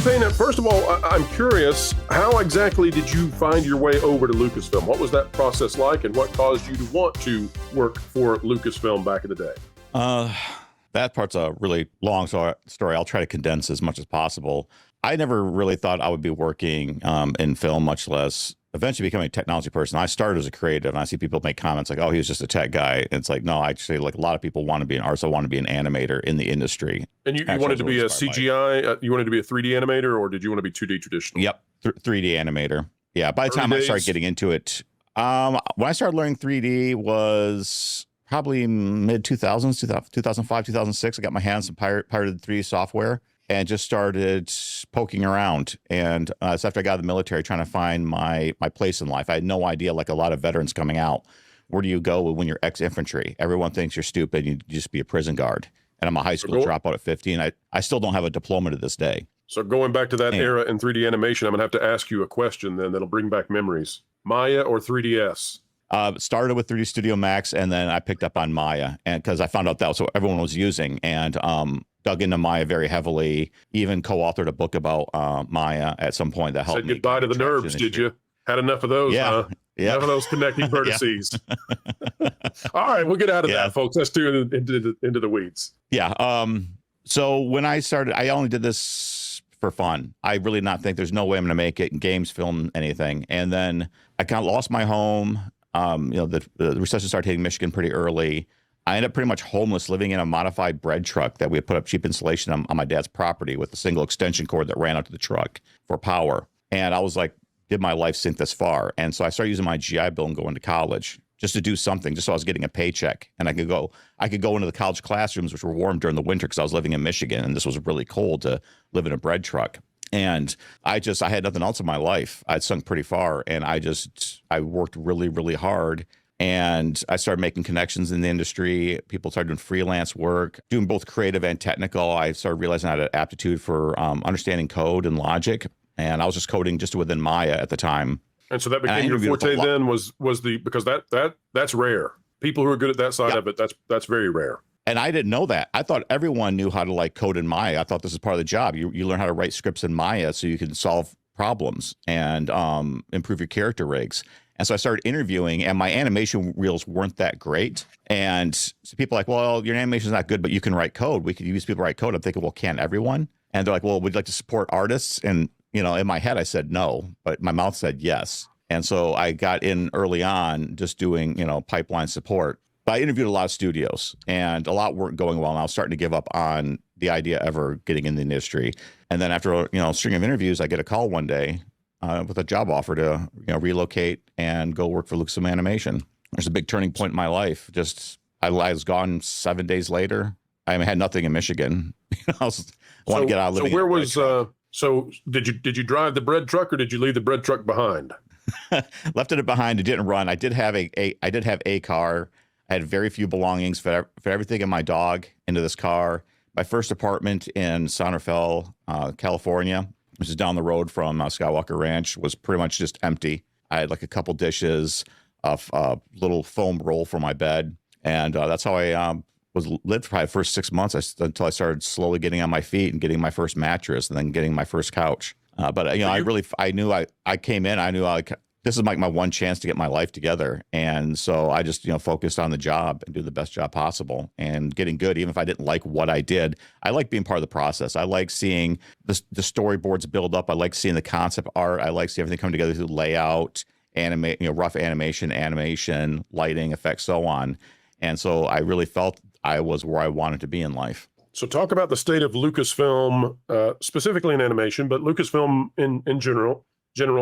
Payne, first of all, I'm curious, how exactly did you find your way over to Lucasfilm? What was that process like, and what caused you to want to work for Lucasfilm back in the day? That part's a really long story. I'll try to condense as much as possible. I never really thought I would be working in film, much less eventually becoming a technology person. I started as a creative, and I see people make comments like, oh, he was just a tech guy. And it's like, no, actually, like a lot of people want to be an artist. I want to be an animator in the industry. And you wanted to be a CGI, you wanted to be a 3D animator, or did you want to be 2D traditional? Yep, 3D animator. Yeah, by the time I started getting into it, when I started learning 3D was probably mid-2000s, 2005, 2006. I got my hands on pirated 3D software and just started poking around. And it's after I got out of the military, trying to find my place in life. I had no idea, like a lot of veterans coming out, where do you go when you're ex-infantry? Everyone thinks you're stupid. You just be a prison guard. And I'm a high school dropout at 15. I still don't have a diploma to this day. So going back to that era in 3D animation, I'm going to have to ask you a question then that'll bring back memories. Maya or 3DS? Started with 3D Studio Max, and then I picked up on Maya, and because I found out that was what everyone was using, and dug into Maya very heavily. Even co-authored a book about Maya at some point that helped me. Said goodbye to the nerves, did you? Had enough of those, yeah. huh? Yeah. Enough of those connecting vertices. All right, we'll get out of that, folks. Let's do it into the weeds. Yeah. So when I started, I only did this for fun. I really not think there's no way I'm going to make it in games, film, anything. And then I kind of lost my home. The recession started hitting Michigan pretty early. I ended up pretty much homeless, living in a modified bread truck that we had put up cheap insulation on my dad's property with a single extension cord that ran out to the truck for power. And I was like, did my life sink this far? And so I started using my GI Bill and going to college just to do something, just so I was getting a paycheck. And I could go into the college classrooms, which were warm during the winter because I was living in Michigan, and this was really cold to live in a bread truck. And I had nothing else in my life. I'd sunk pretty far, and I worked really, really hard. And I started making connections in the industry. People started doing freelance work, doing both creative and technical. I started realizing I had an aptitude for understanding code and logic. And I was just coding just within Maya at the time. And so that became your forte then, because that's rare. People who are good at that side of it, that's very rare. And I didn't know that. I thought everyone knew how to like code in Maya. I thought this is part of the job. You learn how to write scripts in Maya so you can solve problems and improve your character rigs. And so I started interviewing, and my animation reels weren't that great. And so people are like, well, your animation's not good, but you can write code. We could use people to write code. I'm thinking, well, can everyone? And they're like, well, we'd like to support artists. And, in my head, I said no, but my mouth said yes. And so I got in early on just doing, pipeline support. But I interviewed a lot of studios, and a lot weren't going well. And I was starting to give up on the idea ever getting in the industry. And then after, a string of interviews, I get a call one day with a job offer to, relocate and go work for Lucasfilm Animation. There's a big turning point in my life. I was gone 7 days later. I had nothing in Michigan. I want to get out of living. So where was? So did you drive the bread truck, or did you leave the bread truck behind? Left it behind. It didn't run. I did have a car. I had very few belongings, fit everything in my dog into this car. My first apartment in San Rafael, California, which is down the road from Skywalker Ranch, was pretty much just empty. I had like a couple dishes, a little foam roll for my bed. And that's how I lived for probably the first 6 months until I started slowly getting on my feet and getting my first mattress and then getting my first couch. But I knew I came in, I knew this is like my one chance to get my life together. And so I just, focused on the job and do the best job possible and getting good. Even if I didn't like what I did, I like being part of the process. I like seeing the storyboards build up. I like seeing the concept art. I like seeing everything come together through layout, rough animation, lighting, effects, so on. And so I really felt I was where I wanted to be in life. So talk about the state of Lucasfilm, specifically in animation, but Lucasfilm in general,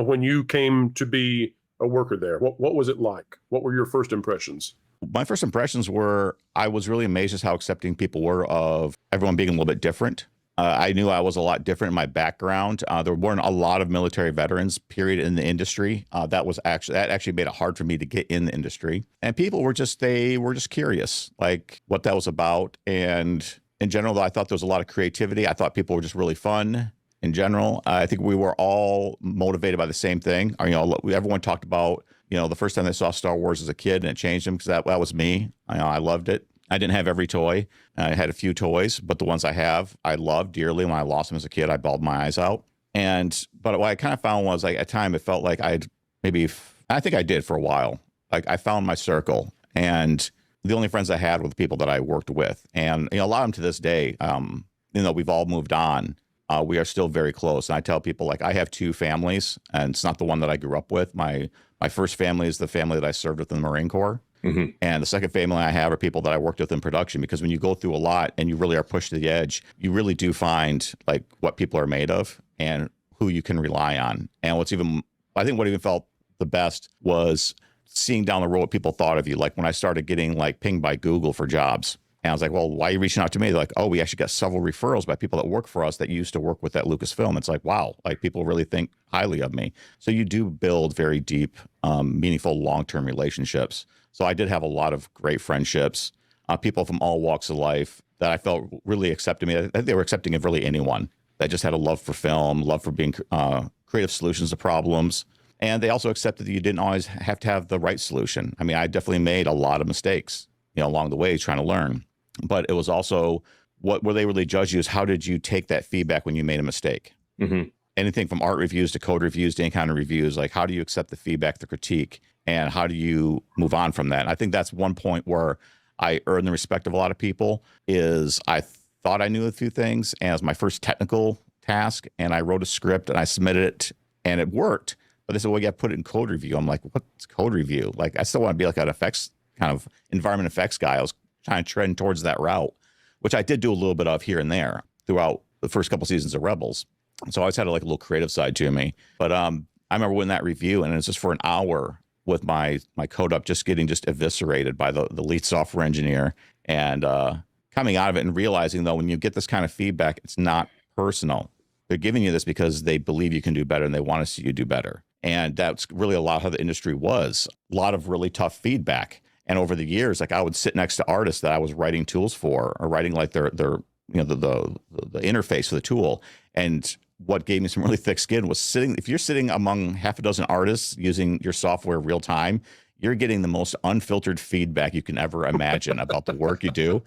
when you came to be a worker there. What was it like? What were your first impressions? My first impressions were, I was really amazed at how accepting people were of everyone being a little bit different. I knew I was a lot different in my background. There weren't a lot of military veterans, period, in the industry. That actually made it hard for me to get in the industry. And people were just curious, like what that was about. And in general, though, I thought there was a lot of creativity. I thought people were just really fun. In general, I think we were all motivated by the same thing. Everyone talked about, the first time they saw Star Wars as a kid and it changed them, because that was me. I loved it. I didn't have every toy. I had a few toys, but the ones I have, I love dearly. When I lost them as a kid, I bawled my eyes out. But what I kind of found was, like, at time, it felt like I think I did for a while. Like, I found my circle, and the only friends I had were the people that I worked with. And, a lot of them to this day, we've all moved on. We are still very close. And I tell people, like, I have two families, and it's not the one that I grew up with. My first family is the family that I served with in the Marine Corps. Mm-hmm. And the second family I have are people that I worked with in production, because when you go through a lot and you really are pushed to the edge, you really do find, like, what people are made of and who you can rely on. And I think what even felt the best was seeing down the road what people thought of you. Like, when I started getting, like, pinged by Google for jobs, and I was like, well, why are you reaching out to me? They're like, oh, we actually got several referrals by people that work for us that used to work with that Lucasfilm. It's like, wow, like, people really think highly of me. So you do build very deep, meaningful, long-term relationships. So I did have a lot of great friendships, people from all walks of life that I felt really accepted me. I think they were accepting of really anyone that just had a love for film, love for being creative solutions to problems. And they also accepted that you didn't always have to have the right solution. I mean, I definitely made a lot of mistakes, along the way trying to learn. But it was also where they really judge you is, how did you take that feedback when you made a mistake? Mm-hmm. Anything from art reviews to code reviews to any kind of reviews, like, how do you accept the feedback, the critique, and how do you move on from that? And I think that's one point where I earned the respect of a lot of people. Is I thought I knew a few things, and it was my first technical task, and I wrote a script and I submitted it, and it worked. But they said, well, you got to put it in code review. I'm like, what's code review? Like, I still want to be like an effects kind of environment effects guy. I was trying to trend towards that route, which I did do a little bit of here and there throughout the first couple seasons of Rebels. So I always had, like, a little creative side to me. But I remember winning that review, and it was just for an hour with my code up, just getting eviscerated by the lead software engineer, and coming out of it and realizing, though, when you get this kind of feedback, it's not personal. They're giving you this because they believe you can do better and they want to see you do better. And that's really a lot how the industry was. A lot of really tough feedback. And over the years, like, I would sit next to artists that I was writing tools for, or writing, like, their the interface for the tool. And what gave me some really thick skin was if you're sitting among half a dozen artists using your software real time, you're getting the most unfiltered feedback you can ever imagine about the work you do.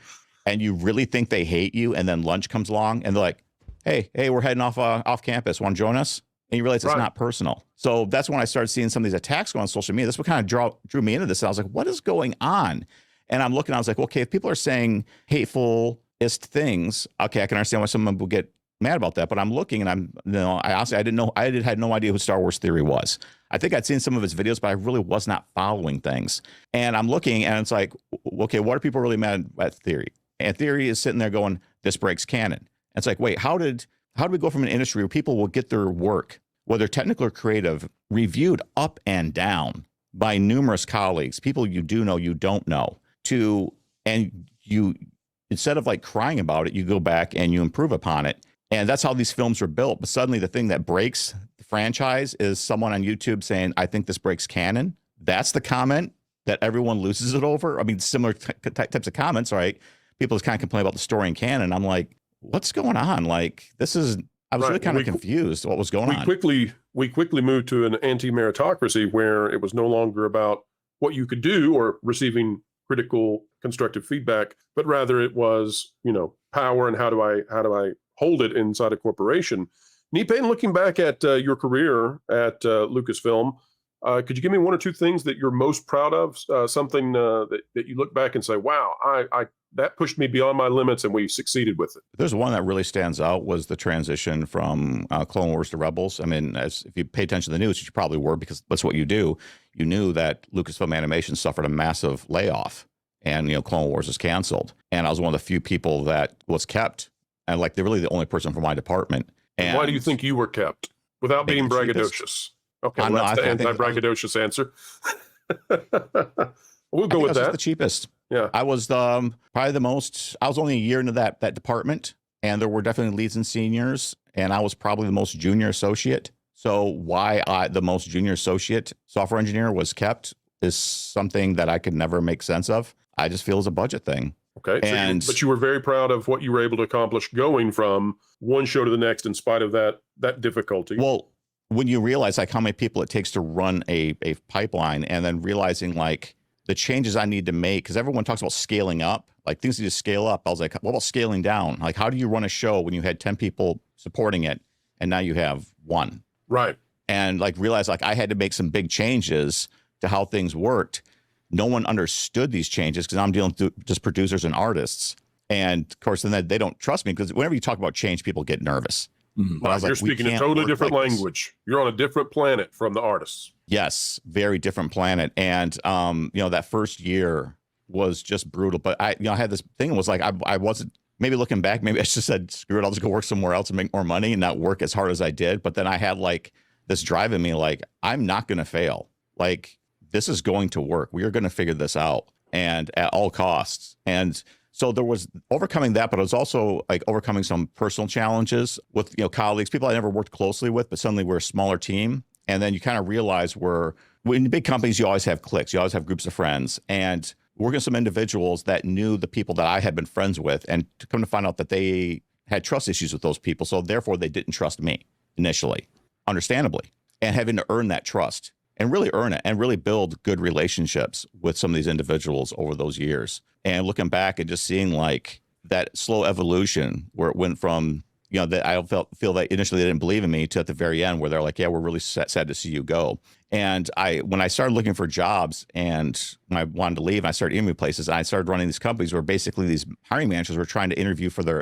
And you really think they hate you. And then lunch comes along and they're like, hey, we're heading off campus. Want Jonas? And you realize it's not personal. So that's when I started seeing some of these attacks go on social media. That's what kind of drew me into this. And I was like, what is going on? And I'm looking, I was like, okay, if people are saying hateful-ist things, okay, I can understand why someone will get mad about that. But I'm looking, and I honestly, had no idea who Star Wars Theory was. I think I'd seen some of his videos, but I really was not following things. And I'm looking, and it's like, okay, what are people really mad at Theory? And Theory is sitting there going, this breaks canon. And it's like, wait, how did we go from an industry where people will get their work, whether technical or creative, reviewed up and down by numerous colleagues, people you do know, you don't know, and you, instead of, like, crying about it, you go back and you improve upon it. And that's how these films are built. But suddenly the thing that breaks the franchise is someone on YouTube saying, I think this breaks canon. That's the comment that everyone loses it over. I mean, similar types of comments, right? People just kind of complain about the story in canon. I'm like, what's going on? Like, I was really kind of confused what was going on. We quickly moved to an anti-meritocracy where it was no longer about what you could do or receiving critical, constructive feedback, but rather it was, power and how do I hold it inside a corporation. Payne, looking back at your career at Lucasfilm, could you give me one or two things that you're most proud of? Something that you look back and say, wow, I that pushed me beyond my limits and we succeeded with it. There's one that really stands out was the transition from Clone Wars to Rebels. I mean, if you pay attention to the news, which you probably were because that's what you do, you knew that Lucasfilm Animation suffered a massive layoff and, Clone Wars was canceled. And I was one of the few people that was kept. And, like, they're really the only person from my department. And why do you think you were kept without being braggadocious? Okay, well, that's the anti-braggadocious answer. We'll go with that. Was the cheapest. Yeah, I was probably the most. I was only a year into that department, and there were definitely leads and seniors, and I was probably the most junior associate. So why the most junior associate software engineer was kept is something that I could never make sense of. I just feel it's a budget thing. Okay, but you were very proud of what you were able to accomplish going from one show to the next in spite of that difficulty. Well, when you realize, like, how many people it takes to run a pipeline, and then realizing, like, the changes I need to make, because everyone talks about scaling up, like things need to scale up. I was like, what about scaling down? Like, how do you run a show when you had 10 people supporting it and now you have one? Right. And like realized like I had to make some big changes to how things worked. No one understood these changes because I'm dealing with just producers and artists. And of course, then they don't trust me because whenever you talk about change, people get nervous. But I was You're like, speaking a totally different language. You're on a different planet from the artists. Yes, very different planet. And that first year was just brutal. But I had this thing was like I wasn't, maybe looking back, maybe I just said, screw it, I'll just go work somewhere else and make more money and not work as hard as I did. But then I had like this drive in me, like, I'm not going to fail. Like, this is going to work. We are going to figure this out, and at all costs. And so there was overcoming that, but it was also like overcoming some personal challenges with, colleagues, people I never worked closely with, but suddenly we're a smaller team. And then you kind of realize in big companies, you always have cliques, you always have groups of friends, and working with some individuals that knew the people that I had been friends with, and to come to find out that they had trust issues with those people. So therefore they didn't trust me initially, understandably, and having to earn that trust and really earn it and really build good relationships with some of these individuals over those years. And looking back and just seeing like that slow evolution where it went from, that I feel that initially they didn't believe in me to at the very end where they're like, yeah, we're really sad to see you go. And when I started looking for jobs and when I wanted to leave, I started interviewing places. And I started running these companies where basically these hiring managers were trying to interview for they're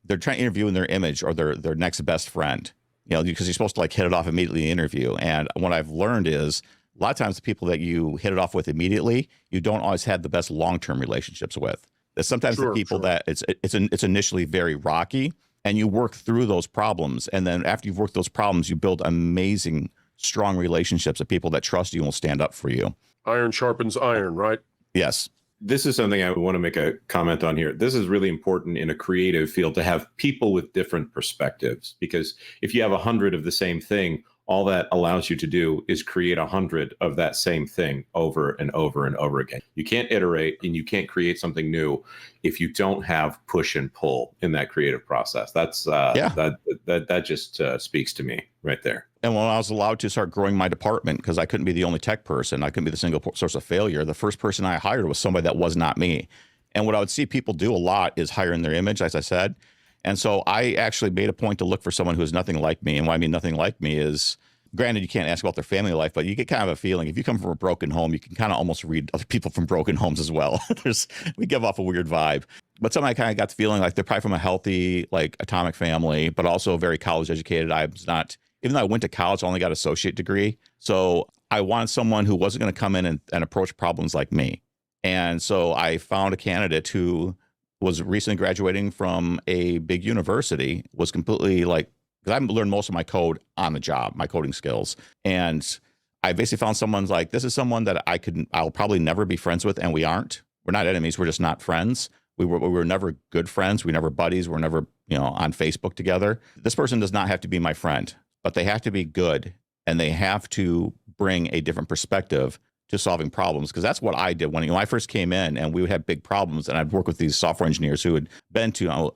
trying to interview in their image or their next best friend, because you're supposed to like hit it off immediately in the interview. And what I've learned is a lot of times the people that you hit it off with immediately, you don't always have the best long-term relationships with. There's sometimes the people that it's initially very rocky, and you work through those problems. And then after you've worked those problems, you build amazing, strong relationships of people that trust you and will stand up for you. Iron sharpens iron, right? Yes. This is something I want to make a comment on here. This is really important in a creative field to have people with different perspectives, because if you have 100 of the same thing, all that allows you to do is create 100 of that same thing over and over and over again. You can't iterate and you can't create something new if you don't have push and pull in that creative process. That's that just speaks to me right there. And when I was allowed to start growing my department, because I couldn't be the only tech person, I couldn't be the single source of failure, the first person I hired was somebody that was not me. And what I would see people do a lot is hire in their image, as I said. And so I actually made a point to look for someone who is nothing like me. And what I mean nothing like me is, granted, you can't ask about their family life, but you get kind of a feeling. If you come from a broken home, you can kind of almost read other people from broken homes as well. We give off a weird vibe. But somehow I kind of got the feeling like they're probably from a healthy, like atomic family, but also very college educated. I was not, even though I went to college, I only got an associate degree. So I wanted someone who wasn't going to come in and approach problems like me. And so I found a candidate who was recently graduating from a big university, was completely like, because I learned most of my code on the job, my coding skills. And I basically found someone's like, this is someone that I'll probably never be friends with. And we aren't. We're not enemies. We're just not friends. We were never good friends. We were never buddies. We're never, on Facebook together. This person does not have to be my friend, but they have to be good. And they have to bring a different perspective to solving problems. Because that's what I did when I first came in and we would have big problems. And I'd work with these software engineers who had been to,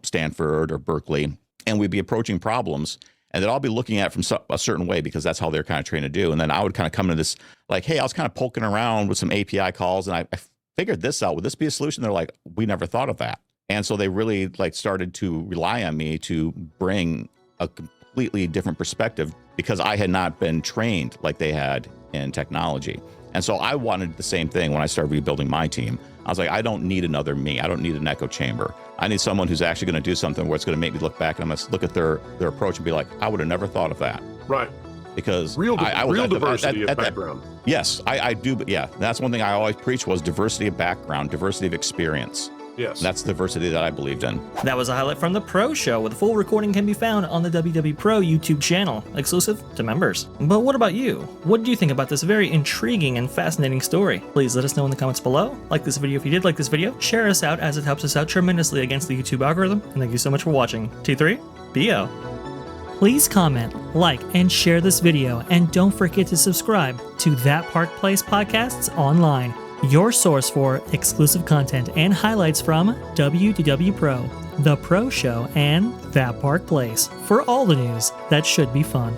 Stanford or Berkeley. And we'd be approaching problems and they'd all be looking at it from a certain way because that's how they're kind of trained to do. And then I would kind of come into this like, hey, I was kind of poking around with some API calls and I figured this out. Would this be a solution? They're like, we never thought of that. And so they really like started to rely on me to bring a completely different perspective because I had not been trained like they had in technology. And so I wanted the same thing when I started rebuilding my team. I was like, I don't need another me. I don't need an echo chamber. I need someone who's actually going to do something where it's going to make me look back and I'm going to look at their approach and be like, I would have never thought of that. Right. Because real diversity of background. Yes, I do. But yeah, that's one thing I always preach was diversity of background, diversity of experience. Yes. That's the diversity that I believed in. That was a highlight from the Pro Show, with a full recording can be found on the wdwpro YouTube channel, exclusive to members. But what about you? What do you think about this very intriguing and fascinating story? Please let us know in the comments below. Like this video if you did like this video. Share us out as it helps us out tremendously against the YouTube algorithm. And thank you so much for watching. T3, BO. Please comment, like, and share this video. And don't forget to subscribe to That Park Place Podcasts Online, your source for exclusive content and highlights from wdwpro, The Pro Show, and That Park Place for all the news that should be fun.